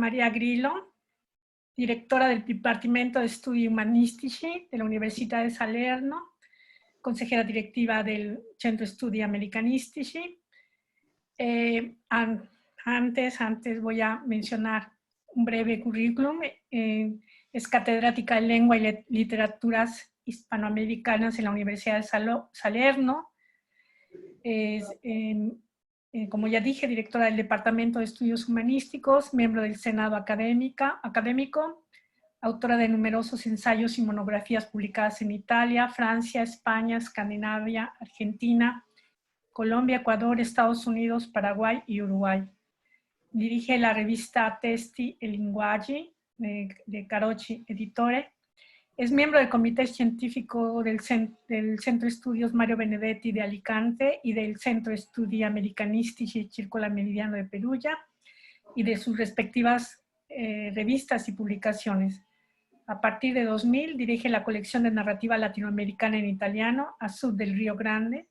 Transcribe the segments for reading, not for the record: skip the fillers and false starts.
María Grillo, directora del Dipartimento di Studi Umanistici de la Università di Salerno, consejera directiva del Centro Studi Americanistici. Antes voy a mencionar un breve currículum. Es catedrática de Lengua y Literaturas Hispanoamericanas en la Universidad de Salerno. Como ya dije, directora del Departamento de Estudios Humanísticos, miembro del Senado académico, autora de numerosos ensayos y monografías publicadas en Italia, Francia, España, Escandinavia, Argentina, Colombia, Ecuador, Estados Unidos, Paraguay y Uruguay. Dirige la revista Testi e Linguaggi de Carocci Editore. Es miembro del comité científico del Centro Estudios Mario Benedetti de Alicante y del Centro Studi Americanistici Circolo Meridiano de Perugia y de sus respectivas revistas y publicaciones. A partir de 2000 dirige la colección de narrativa latinoamericana en italiano a Sud del Río Grande,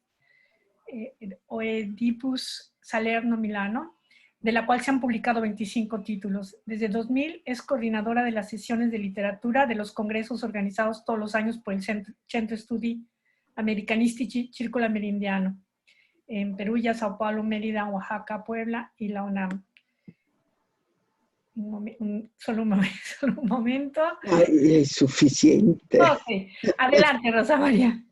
Oedipus Salerno Milano, de la cual se han publicado 25 títulos. Desde 2000 es coordinadora de las sesiones de literatura de los congresos organizados todos los años por el Centro Studi Americanistici Circolo Meridiano, en Perugia, Sao Paulo, Mérida, Oaxaca, Puebla y la UNAM. Solo un momento. Es suficiente. Okay. Adelante, Rosa María.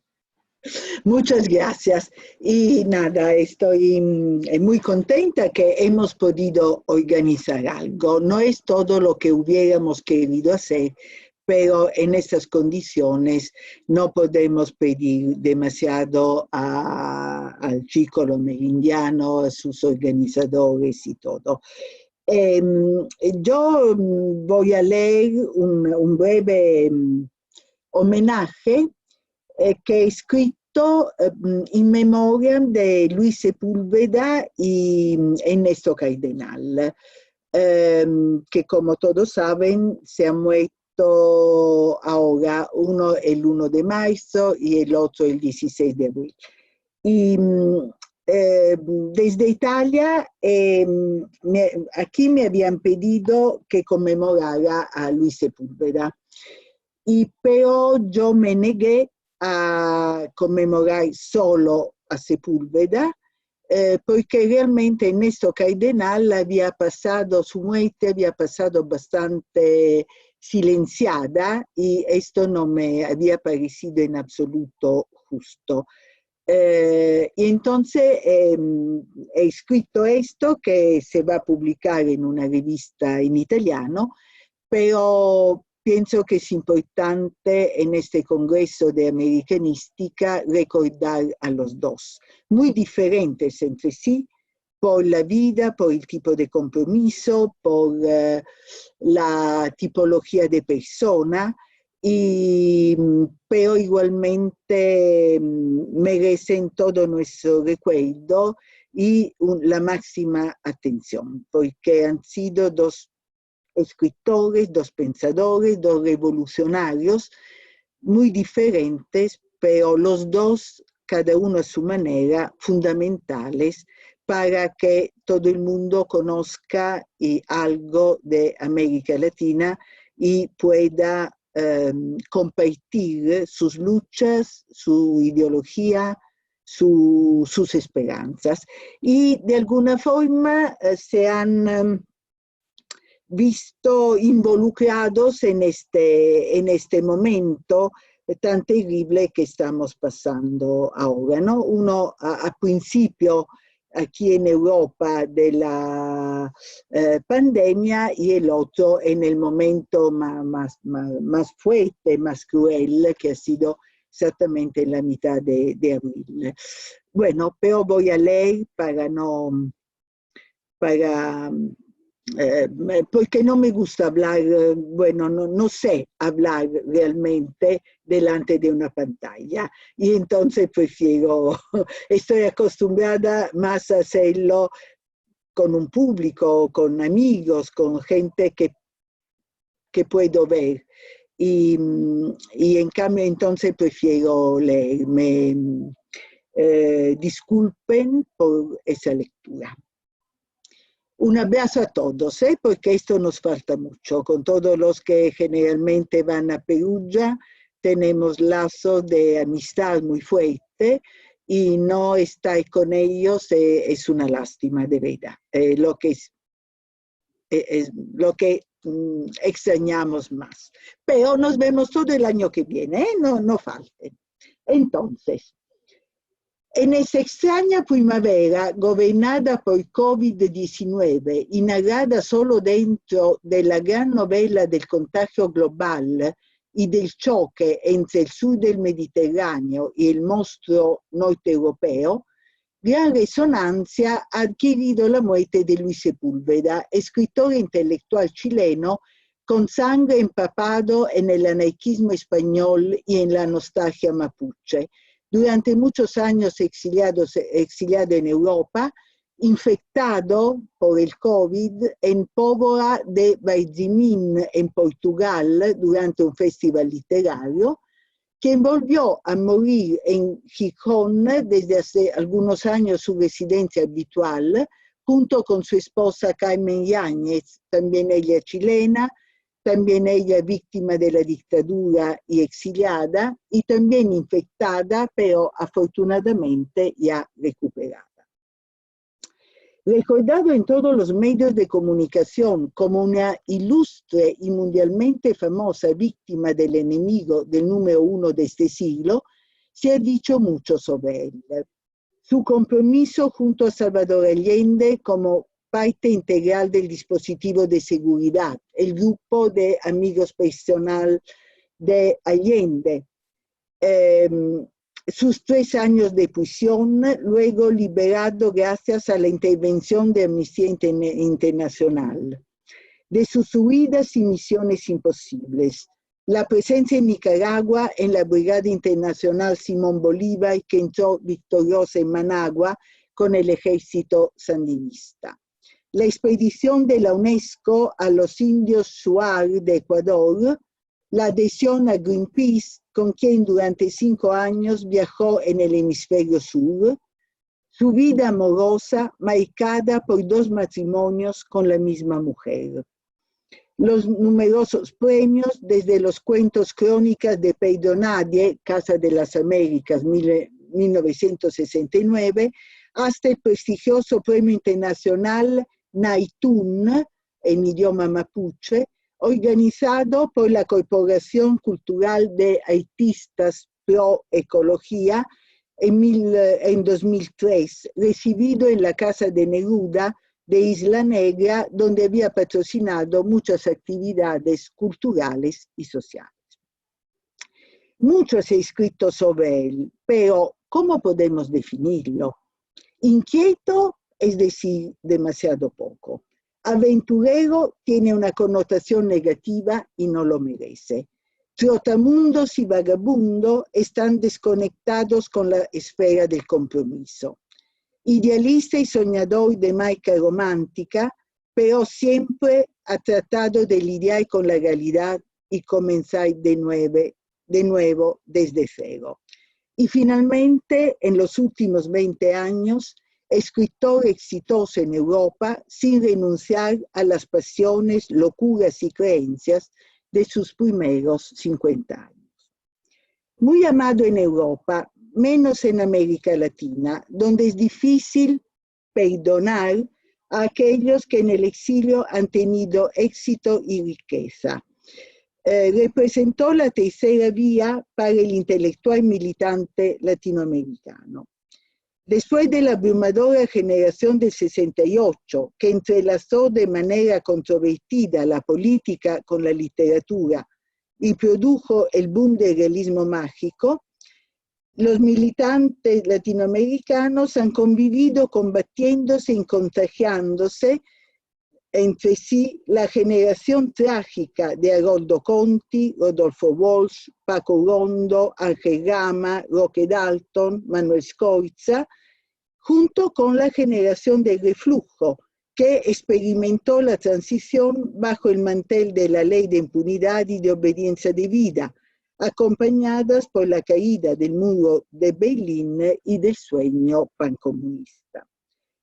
Muchas gracias. Y nada, estoy muy contenta que hemos podido organizar algo. No es todo lo que hubiéramos querido hacer, pero en estas condiciones no podemos pedir demasiado al Circolo Meridiano, a sus organizadores y todo. Yo voy a leer un breve homenaje que he escrito in memoriam de Luis Sepúlveda y Ernesto Cardenal, que como todos saben se han muerto ahora, uno el 1 de marzo y el otro el 16 de abril. Y desde Italia, aquí me habían pedido que conmemorara a Luis Sepúlveda, pero yo me negué a conmemorar solo a Sepúlveda, porque realmente Ernesto Cardenal había pasado, su muerte había pasado bastante silenciada y esto no me había parecido en absoluto justo. Y entonces he escrito esto que se va a publicar en una revista en italiano, pero pienso que es importante en este Congreso de Americanística recordar a los dos, muy diferentes entre sí, por la vida, por el tipo de compromiso, por la tipología de persona, pero igualmente merecen todo nuestro recuerdo y la máxima atención, porque han sido dos escritores, dos pensadores, dos revolucionarios muy diferentes, pero los dos, cada uno a su manera, fundamentales para que todo el mundo conozca algo de América Latina y pueda compartir sus luchas, su ideología, sus esperanzas. Y de alguna forma se han visto involucrados en este momento tan terrible que estamos pasando ahora, ¿no? Uno a principio aquí en Europa de la pandemia y el otro en el momento más fuerte, más cruel, que ha sido exactamente en la mitad de abril. Bueno, pero voy a leer porque no me gusta hablar, bueno, no sé hablar realmente delante de una pantalla y entonces prefiero, estoy acostumbrada más a hacerlo con un público, con amigos, con gente que puedo ver y en cambio entonces prefiero leer. Disculpen por esa lectura. Un abrazo a todos, porque esto nos falta mucho. Con todos los que generalmente van a Perugia, tenemos lazos de amistad muy fuerte y no estar con ellos es una lástima, de verdad. Lo que extrañamos más. Pero nos vemos todo el año que viene, no falten. Entonces, en esa extraña primavera gobernada por COVID-19 y narrada solo dentro de la gran novela del contagio global y del choque entre el sur del Mediterráneo y el monstruo norte-europeo, gran resonancia ha adquirido la muerte de Luis Sepúlveda, escritor intelectual chileno con sangre empapado en el anarquismo español y en la nostalgia mapuche. Durante muchos años exiliado en Europa, infectado por el COVID en Póvoa de Varzimín, en Portugal, durante un festival literario, que volvió a morir en Gijón desde hace algunos años su residencia habitual, junto con su esposa Carmen Yáñez, también ella chilena, también ella víctima de la dictadura y exiliada, y también infectada, pero afortunadamente ya recuperada. Recordado en todos los medios de comunicación como una ilustre y mundialmente famosa víctima del enemigo del número 1 de este siglo, se ha dicho mucho sobre él. Su compromiso junto a Salvador Allende como parte integral del dispositivo de seguridad, el grupo de amigos personal de Allende, sus 3 años de prisión, luego liberado gracias a la intervención de Amnistía Internacional, de sus huidas y misiones imposibles, la presencia en Nicaragua en la Brigada Internacional Simón Bolívar, que entró victoriosa en Managua con el ejército sandinista, la expedición de la UNESCO a los indios Shuar de Ecuador, la adhesión a Greenpeace, con quien durante 5 años viajó en el hemisferio sur, su vida amorosa marcada por 2 matrimonios con la misma mujer. Los numerosos premios, desde los cuentos crónicas de Perdonadie, Casa de las Américas, 1969, hasta el prestigioso Premio Internacional Naitún, en idioma mapuche, organizado por la Corporación Cultural de Artistas Pro Ecología en 2003, recibido en la Casa de Neruda de Isla Negra, donde había patrocinado muchas actividades culturales y sociales. Mucho se ha escrito sobre él, pero ¿cómo podemos definirlo? Inquieto es decir demasiado poco. Aventurero tiene una connotación negativa y no lo merece. Trotamundos y vagabundo están desconectados con la esfera del compromiso. Idealista y soñador de marca romántica, pero siempre ha tratado de lidiar con la realidad y comenzar de nuevo desde cero. Y finalmente, en los últimos 20 años, escritor exitoso en Europa sin renunciar a las pasiones, locuras y creencias de sus primeros 50 años. Muy amado en Europa, menos en América Latina, donde es difícil perdonar a aquellos que en el exilio han tenido éxito y riqueza. Representó la tercera vía para el intelectual militante latinoamericano. Después de la abrumadora generación del 68, que entrelazó de manera controvertida la política con la literatura y produjo el boom del realismo mágico, los militantes latinoamericanos han convivido combatiéndose y contagiándose entre sí la generación trágica de Haroldo Conti, Rodolfo Walsh, Paco Rondo, Ángel Gama, Roque Dalton, Manuel Scorza, junto con la generación del reflujo, que experimentó la transición bajo el mantel de la ley de impunidad y de obediencia debida, acompañadas por la caída del muro de Berlín y del sueño pancomunista.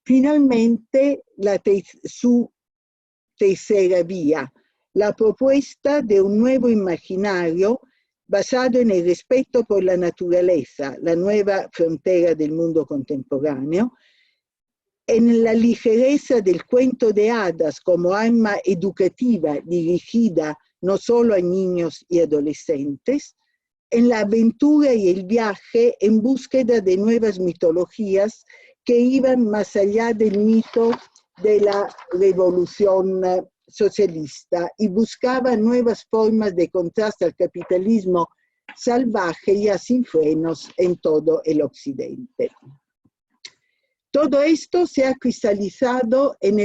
Finalmente, su tercera vía, la propuesta de un nuevo imaginario basado en el respeto por la naturaleza, la nueva frontera del mundo contemporáneo, en la ligereza del cuento de hadas como arma educativa dirigida no solo a niños y adolescentes, en la aventura y el viaje en búsqueda de nuevas mitologías que iban más allá del mito de la revolución socialista y buscaban nuevas formas de contraste al capitalismo salvaje ya sin frenos en todo el occidente. Todo esto se ha cristalizado en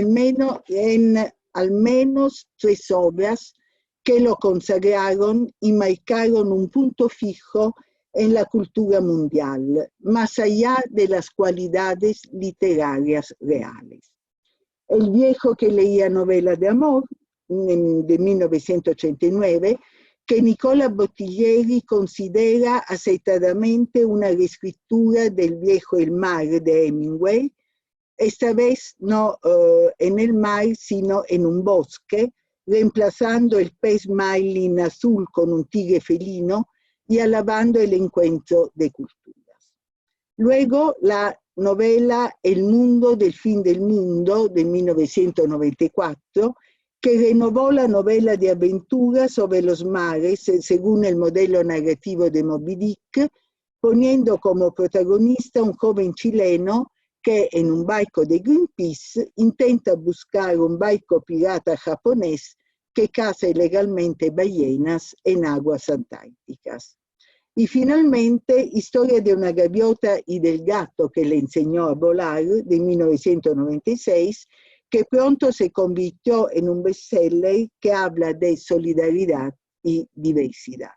al menos 3 obras que lo consagraron y marcaron un punto fijo en la cultura mundial, más allá de las cualidades literarias reales. El viejo que leía novelas de amor, de 1989, que Nicola Bottiglieri considera acertadamente una reescritura del Viejo el mar de Hemingway, esta vez no en el mar, sino en un bosque, reemplazando el pez marlin azul con un tigre felino y alabando el encuentro de culturas. Luego la novela El mundo del fin del mundo, de 1994, que renovó la novela de aventura sobre los mares según el modelo narrativo de Moby Dick, poniendo como protagonista un joven chileno que en un barco de Greenpeace intenta buscar un barco pirata japonés que caza ilegalmente ballenas en aguas antárticas. Y finalmente, Historia de una gaviota y del gato que le enseñó a volar, de 1996, que pronto se convirtió en un bestseller que habla de solidaridad y diversidad.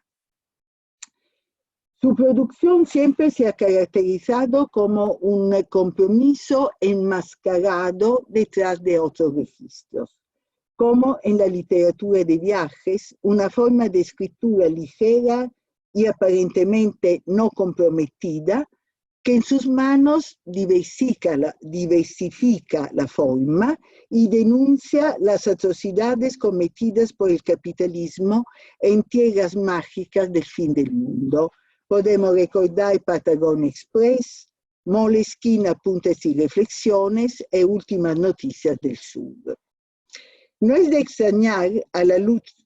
Su producción siempre se ha caracterizado como un compromiso enmascarado detrás de otros registros, como en la literatura de viajes, una forma de escritura ligera y aparentemente no comprometida, que en sus manos diversifica la forma y denuncia las atrocidades cometidas por el capitalismo en tierras mágicas del fin del mundo. Podemos recordar Patagonia Express, Moleskine, Apuntes y Reflexiones e Últimas Noticias del Sur. No es de extrañar, a la luz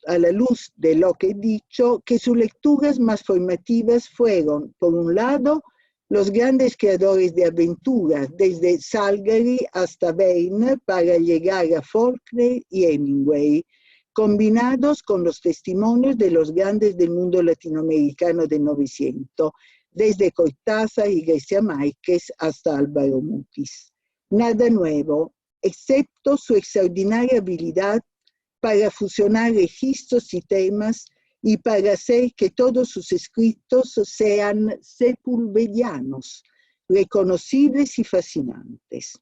de lo que he dicho, que sus lecturas más formativas fueron, por un lado, los grandes creadores de aventuras, desde Salgari hasta Verne, para llegar a Faulkner y Hemingway, combinados con los testimonios de los grandes del mundo latinoamericano del Novecento, desde Cortázar y García Márquez hasta Álvaro Mutis. Nada nuevo, excepto su extraordinaria habilidad para fusionar registros y temas y para hacer que todos sus escritos sean sepulvedianos, reconocibles y fascinantes.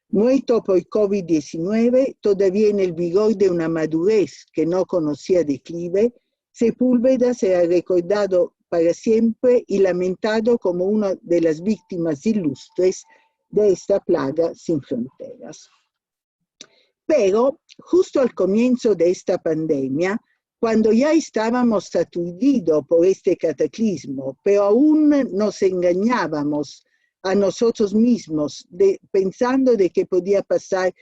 Muerto por COVID-19, todavía en el vigor de una madurez que no conocía declive, Sepúlveda será recordado para siempre y lamentado como una de las víctimas ilustres de esta plaga sin fronteras. Pero justo al comienzo de esta pandemia, cuando ya estábamos aturdidos por este cataclismo, pero aún nos engañábamos a nosotros mismos, pensando de que podía pasar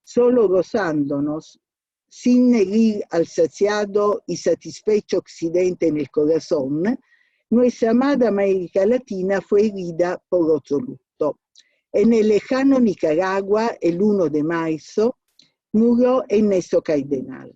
solo gozándonos, sin herir al saciado y satisfecho occidente en el corazón, nuestra amada América Latina fue herida por otro luto. En el lejano Nicaragua, el 1 de marzo, murió Ernesto Cardenal.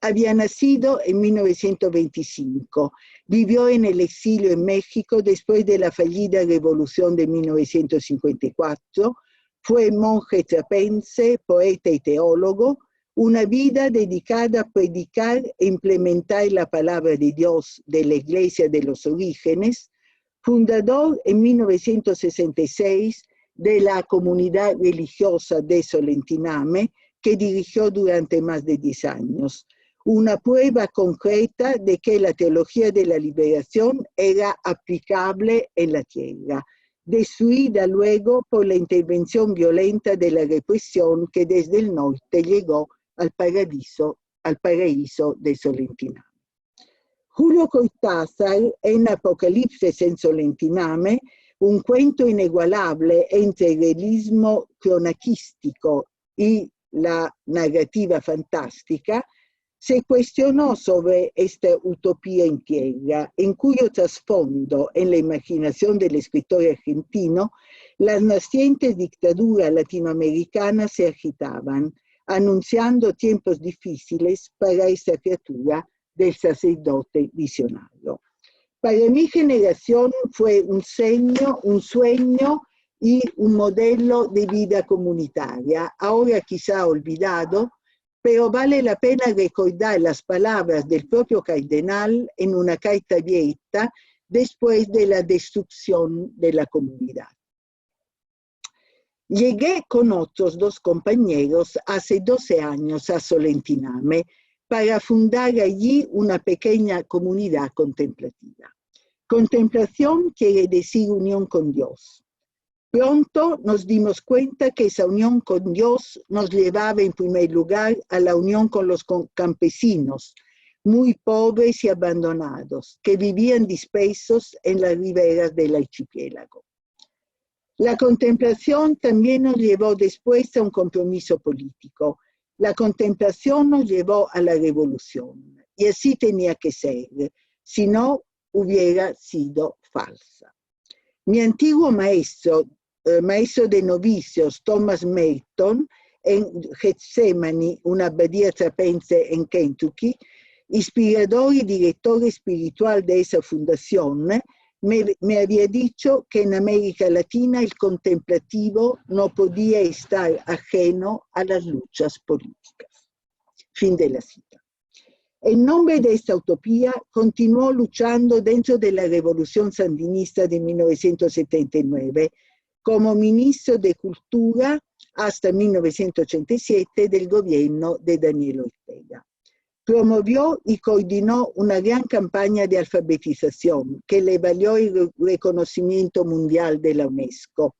Había nacido en 1925, vivió en el exilio en México después de la fallida revolución de 1954, fue monje trapense, poeta y teólogo, una vida dedicada a predicar e implementar la palabra de Dios de la Iglesia de los Orígenes, fundador en 1966 de la comunidad religiosa de Solentiname, que dirigió durante más de 10 años. Una prueba concreta de que la teología de la liberación era aplicable en la tierra. destruida luego por la intervención violenta de la represión que desde el norte llegó al paraíso de Solentiname. Julio Cortázar, en Apocalipsis en Solentiname, un cuento inigualable entre el realismo cronaquístico y la narrativa fantástica, se cuestionó sobre esta utopía en tierra, en cuyo trasfondo, en la imaginación del escritor argentino, las nacientes dictaduras latinoamericanas se agitaban, anunciando tiempos difíciles para esa criatura del sacerdote visionario. Para mi generación fue un sueño y un modelo de vida comunitaria, ahora quizá olvidado, pero vale la pena recordar las palabras del propio cardenal en una carta abierta después de la destrucción de la comunidad. Llegué con otros 2 compañeros hace 12 años a Solentiname para fundar allí una pequeña comunidad contemplativa. Contemplación quiere decir unión con Dios. Pronto nos dimos cuenta que esa unión con Dios nos llevaba en primer lugar a la unión con los campesinos, muy pobres y abandonados, que vivían dispersos en las riberas del archipiélago. La contemplación también nos llevó después a un compromiso político. La contemplación nos llevó a la revolución, y así tenía que ser, si no hubiera sido falsa. Mi antiguo maestro de novicios, Thomas Merton, en Getsemani, una abadía trapense en Kentucky, inspirador y director espiritual de esa fundación, me había dicho que en América Latina el contemplativo no podía estar ajeno a las luchas políticas. Fin de la cita. En nombre de esta utopía, continuó luchando dentro de la Revolución Sandinista de 1979, como ministro de Cultura hasta 1987 del gobierno de Daniel Ortega. Promovió y coordinó una gran campaña de alfabetización que le valió el reconocimiento mundial de la UNESCO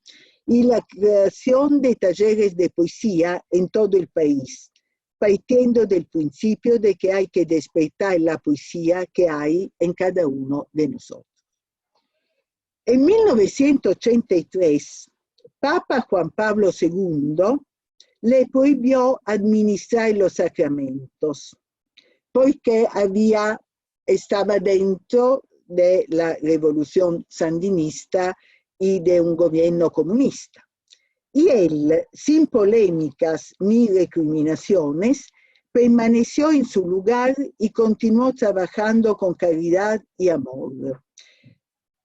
y la creación de talleres de poesía en todo el país, partiendo del principio de que hay que despertar la poesía que hay en cada uno de nosotros. En 1983, Papa Juan Pablo II le prohibió administrar los sacramentos porque estaba dentro de la revolución sandinista y de un gobierno comunista. Y él, sin polémicas ni recriminaciones, permaneció en su lugar y continuó trabajando con caridad y amor.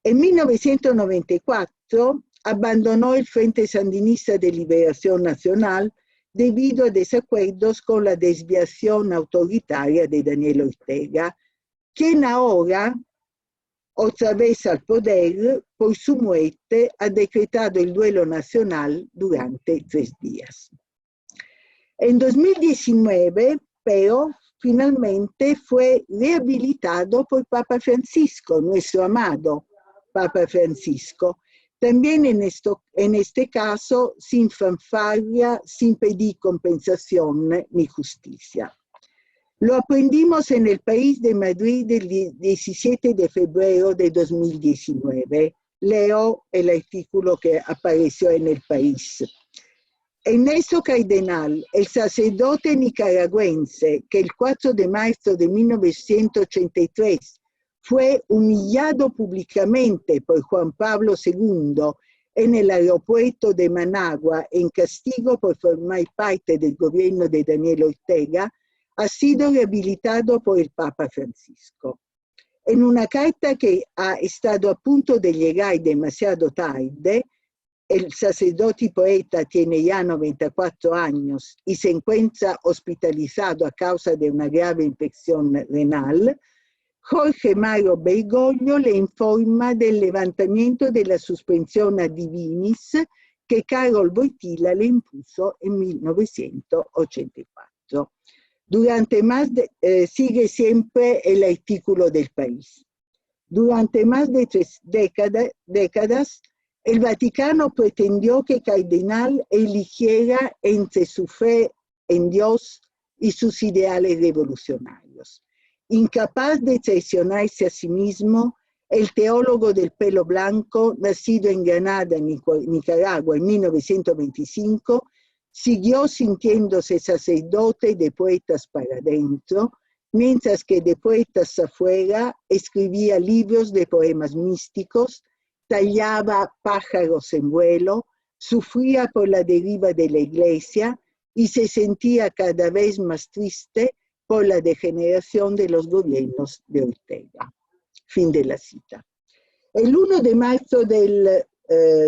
En 1994 abandonó el Frente Sandinista de Liberación Nacional debido a desacuerdos con la desviación autoritaria de Daniel Ortega, quien ahora, otra vez al poder, por su muerte ha decretado el duelo nacional durante 3 días. En 2019, pero, finalmente fue rehabilitado por Papa Francisco, nuestro amado Papa Francisco, también en este caso sin fanfarria, sin pedir compensación ni justicia. Lo aprendimos en el País de Madrid el 17 de febrero de 2019. Leo el artículo que apareció en el País. Ernesto Cardenal, el sacerdote nicaragüense que el 4 de marzo de 1983 fue humillado públicamente por Juan Pablo II en el aeropuerto de Managua en castigo por formar parte del gobierno de Daniel Ortega, ha sido rehabilitado por el Papa Francisco. En una carta que ha estado a punto de llegar demasiado tarde, el sacerdote y poeta tiene ya 94 años y se encuentra hospitalizado a causa de una grave infección renal, Jorge Mario Bergoglio le informa del levantamiento de la suspensión a divinis que Karol Wojtyła le impuso en 1984. Sigue siempre el artículo del País. Durante más de 3 décadas, El Vaticano pretendió que el cardenal eligiera entre su fe en Dios y sus ideales revolucionarios. Incapaz de traicionarse a sí mismo, el teólogo del pelo blanco, nacido en Granada, Nicaragua, en 1925, siguió sintiéndose sacerdote de puertas para adentro, mientras que de puertas afuera escribía libros de poemas místicos, tallaba pájaros en vuelo, sufría por la deriva de la Iglesia y se sentía cada vez más triste por la degeneración de los gobiernos de Ortega. Fin de la cita. El 1 de marzo del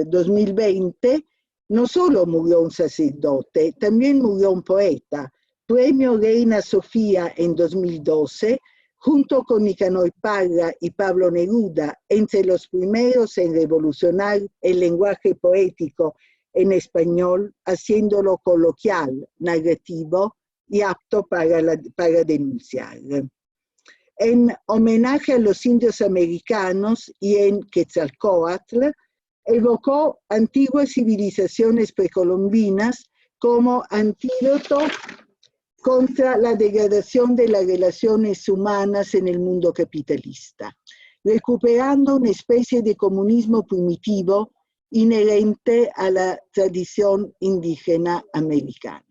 2020 no solo murió un sacerdote, también murió un poeta, premio Reina Sofía en 2012, junto con Nicanor Parra y Pablo Neruda, entre los primeros en revolucionar el lenguaje poético en español, haciéndolo coloquial, narrativo y apto para denunciar. En homenaje a los indios americanos y en Quetzalcóatl, evocó antiguas civilizaciones precolombinas como antídoto contra la degradación de las relaciones humanas en el mundo capitalista, recuperando una especie de comunismo primitivo inherente a la tradición indígena americana.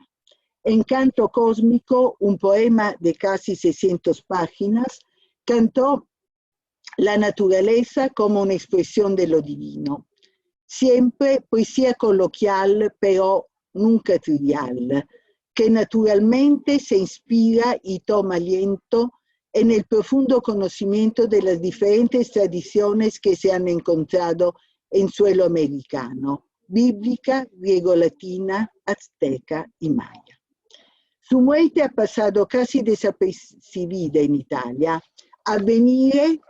En Canto Cósmico, un poema de casi 600 páginas, cantó la naturaleza como una expresión de lo divino. Siempre poesía coloquial, pero nunca trivial, que naturalmente se inspira y toma aliento en el profundo conocimiento de las diferentes tradiciones que se han encontrado en suelo americano, bíblica, griego-latina, azteca y maya. Su muerte ha pasado casi desapercibida en Italia. Avvenire,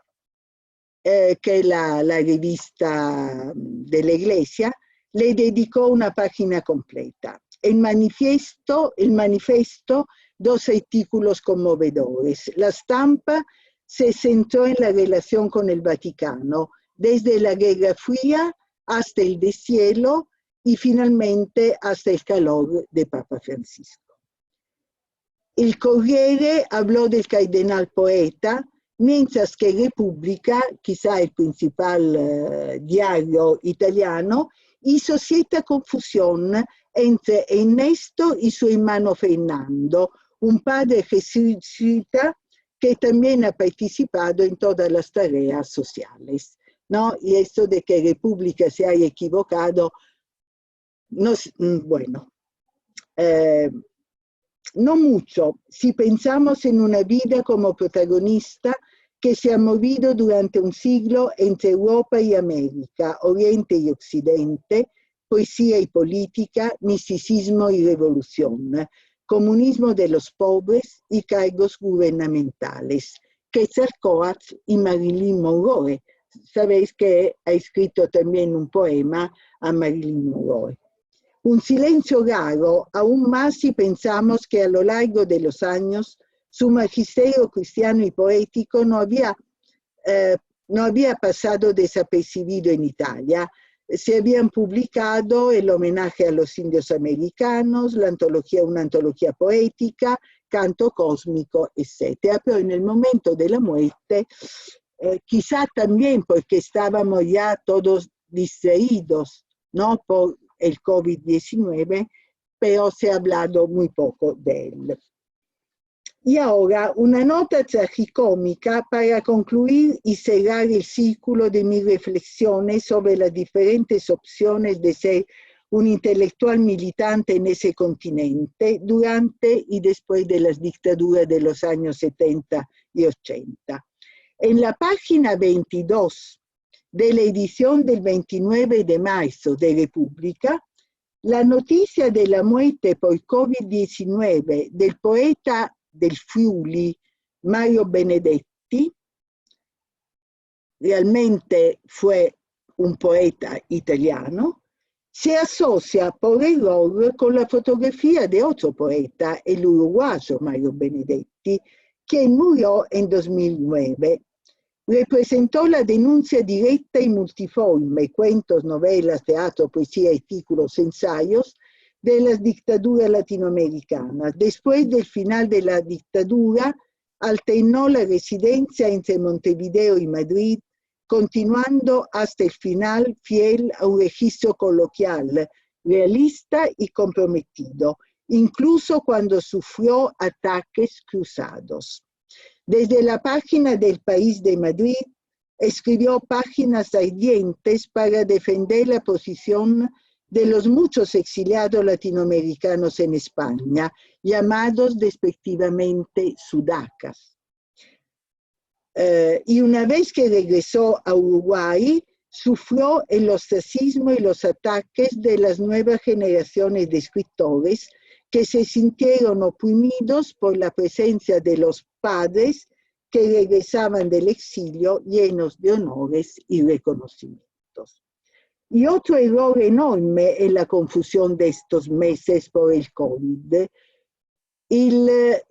que es la revista de la Iglesia, le dedicó una página completa. El manifiesto, dos artículos conmovedores. La Stampa se centró en la relación con el Vaticano, desde la Guerra Fría hasta el deshielo y finalmente hasta el calor de Papa Francisco. El Corriere habló del cardenal poeta, mientras que Repubblica, quizá el principal diario italiano, hizo cierta confusión entre Ernesto y su hermano Fernando, un padre jesuita que también ha participado en todas las tareas sociales, ¿no? Y esto de que República se haya equivocado, no, bueno, no mucho, si pensamos en una vida como protagonista que se ha movido durante un siglo entre Europa y América, Oriente y Occidente, poesía y política, misticismo y revolución, comunismo de los pobres y cargos gubernamentales, Quetzalcóatl y Marilyn Monroe. Sabéis que ha escrito también un poema a Marilyn Monroe. Un silencio raro, aún más si pensamos que a lo largo de los años su magisterio cristiano y poético no había pasado desapercibido en Italia. Se habían publicado el homenaje a los indios americanos, una antología poética, Canto Cósmico, etc. Pero en el momento de la muerte, quizá también porque estábamos ya todos distraídos, ¿no?, por el COVID-19, pero se ha hablado muy poco de él. Y ahora una nota tragicómica para concluir y cerrar el círculo de mis reflexiones sobre las diferentes opciones de ser un intelectual militante en ese continente durante y después de las dictaduras de los años 70 y 80. En la página 22 de la edición del 29 de marzo de República, la noticia de la muerte por COVID-19 del poeta del Friuli, Mario Benedetti, realmente fue un poeta italiano, se asocia por error con la fotografía de otro poeta, el uruguayo Mario Benedetti, quien murió en 2009. representó la denuncia directa y multiforme, cuentos, novelas, teatro, poesía, artículos, ensayos, de las dictaduras latinoamericanas. Después del final de la dictadura, alternó la residencia entre Montevideo y Madrid, continuando hasta el final fiel a un registro coloquial, realista y comprometido, incluso cuando sufrió ataques cruzados. Desde la página del País de Madrid, escribió páginas ardientes para defender la posición de los muchos exiliados latinoamericanos en España, llamados despectivamente sudacas. Y una vez que regresó a Uruguay, sufrió el ostracismo y los ataques de las nuevas generaciones de escritores que se sintieron oprimidos por la presencia de los padres que regresaban del exilio llenos de honores y reconocimientos. Y otro error enorme en la confusión de estos meses por el COVID. El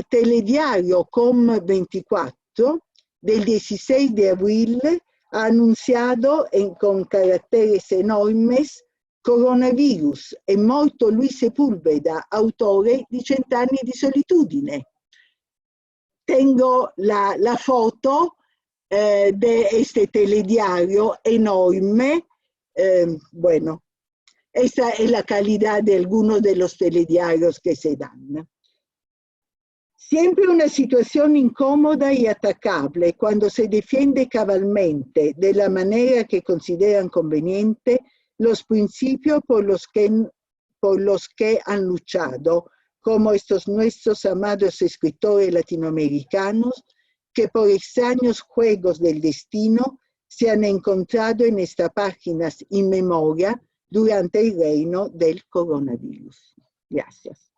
telediario Com24 del 16 de abril ha anunciado con caracteres enormes: coronavirus, è morto Luis Sepúlveda, autore di 100 anni di solitudine. Tengo la foto de este telediario enorme. Bueno, esa es la calidad de algunos de los telediarios que se dan. Siempre una situación incómoda y atacable cuando se defiende cabalmente, de la manera que consideran conveniente, los principios por los que han luchado, como estos nuestros amados escritores latinoamericanos, que por extraños juegos del destino se han encontrado en estas páginas in memoria durante el reino del coronavirus. Gracias.